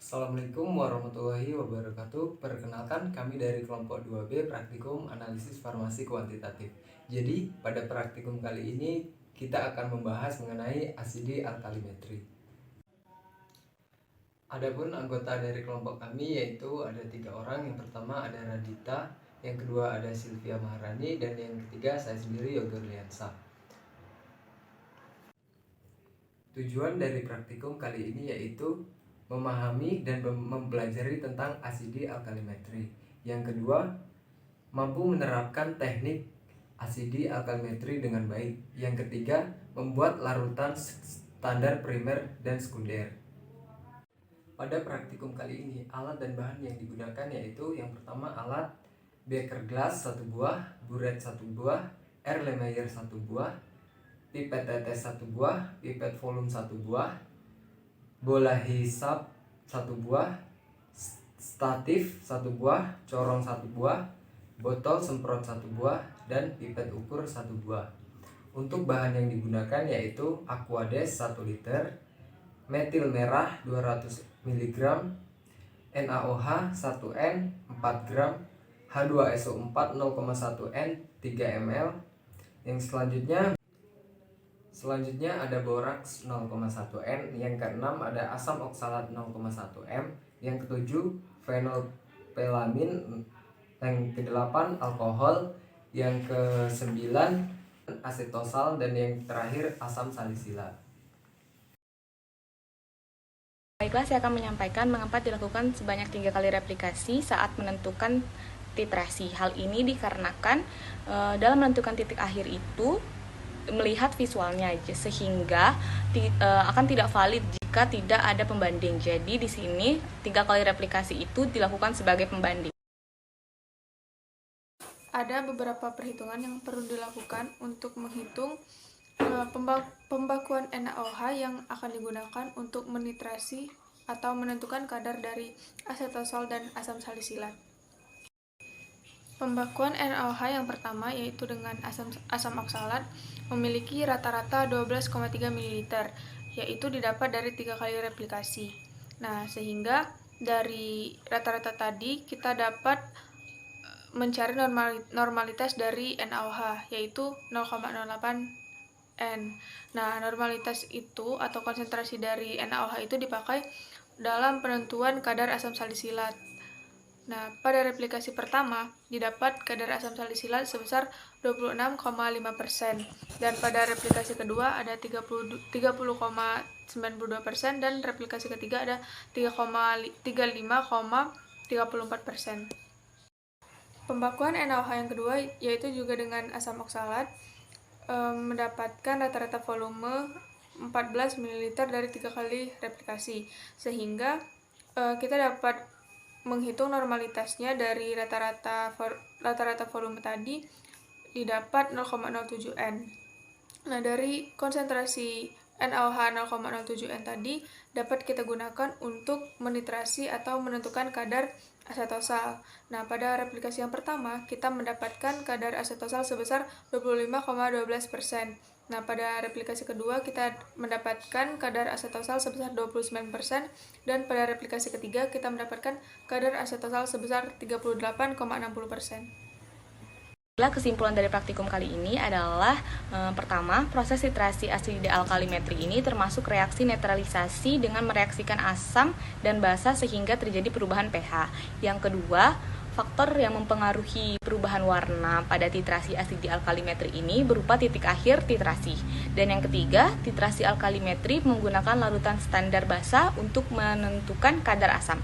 Assalamualaikum warahmatullahi wabarakatuh. Perkenalkan, kami dari kelompok 2B Praktikum Analisis Farmasi Kuantitatif. Jadi, pada praktikum kali ini kita akan membahas mengenai asidi alkalimetri. Adapun anggota dari kelompok kami yaitu ada 3 orang. Yang pertama ada Radita, yang kedua ada Sylvia Maharani, dan yang ketiga saya sendiri Yoga Liansa. Tujuan dari praktikum kali ini yaitu memahami dan mempelajari tentang asidi alkalimetri. Yang kedua, mampu menerapkan teknik asidi alkalimetri dengan baik. Yang ketiga, membuat larutan standar primer dan sekunder. Pada praktikum kali ini, alat dan bahan yang digunakan yaitu yang pertama alat beker glass 1 buah, buret 1 buah, air Lemayer 1 buah, pipet tetes 1 buah, pipet volume 1 buah, bola hisap 1 buah, statif 1 buah, corong 1 buah, botol semprot 1 buah, dan pipet ukur 1 buah. Untuk bahan yang digunakan yaitu Aquades 1 liter, metil merah 200 mg, NaOH 1N 4 gram, H2SO4 0,1 N 3 ml. Yang selanjutnya ada boraks 0,1 N, yang keenam ada asam oksalat 0,1 M, yang ketujuh fenolpelamin, yang kedelapan alkohol, yang kesembilan asetosal, dan yang terakhir asam salisilat. Baiklah, saya akan menyampaikan mengapa dilakukan sebanyak 3 kali replikasi saat menentukan titrasi. Hal ini dikarenakan dalam menentukan titik akhir itu melihat visualnya aja, sehingga akan tidak valid jika tidak ada pembanding. Jadi di sini 3 kali replikasi itu dilakukan sebagai pembanding. Ada beberapa perhitungan yang perlu dilakukan untuk menghitung pembakuan NaOH yang akan digunakan untuk menitrasi atau menentukan kadar dari asetosal dan asam salisilat. Pembakuan NaOH yang pertama yaitu dengan asam oksalat memiliki rata-rata 12,3 ml, yaitu didapat dari 3 kali replikasi. Nah, sehingga dari rata-rata tadi kita dapat mencari normalitas dari NaOH, yaitu 0,08 N. Nah, normalitas itu atau konsentrasi dari NaOH itu dipakai dalam penentuan kadar asam salisilat. Nah, pada replikasi pertama didapat kadar asam salisilat sebesar 26,5%, dan pada replikasi kedua ada 30,92%, dan replikasi ketiga ada 35,34%. Pembakuan NaOH yang kedua yaitu juga dengan asam oksalat mendapatkan rata-rata volume 14 ml dari 3 kali replikasi, sehingga kita dapat menghitung normalitasnya dari rata-rata volume tadi didapat 0,07 N. Nah, dari konsentrasi NaOH 0,07 N tadi dapat kita gunakan untuk menitrasi atau menentukan kadar asetosal. Nah, pada replikasi yang pertama kita mendapatkan kadar asetosal sebesar 25,12%. Nah, pada replikasi kedua kita mendapatkan kadar asetosal sebesar 29%, dan pada replikasi ketiga kita mendapatkan kadar asetosal sebesar 38,60%. Kesimpulan dari praktikum kali ini adalah pertama, proses titrasi asidi alkalimetri ini termasuk reaksi netralisasi dengan mereaksikan asam dan basa sehingga terjadi perubahan pH. Yang kedua, faktor yang mempengaruhi perubahan warna pada titrasi asidi alkalimetri ini berupa titik akhir titrasi. Dan yang ketiga, titrasi alkalimetri menggunakan larutan standar basa untuk menentukan kadar asam.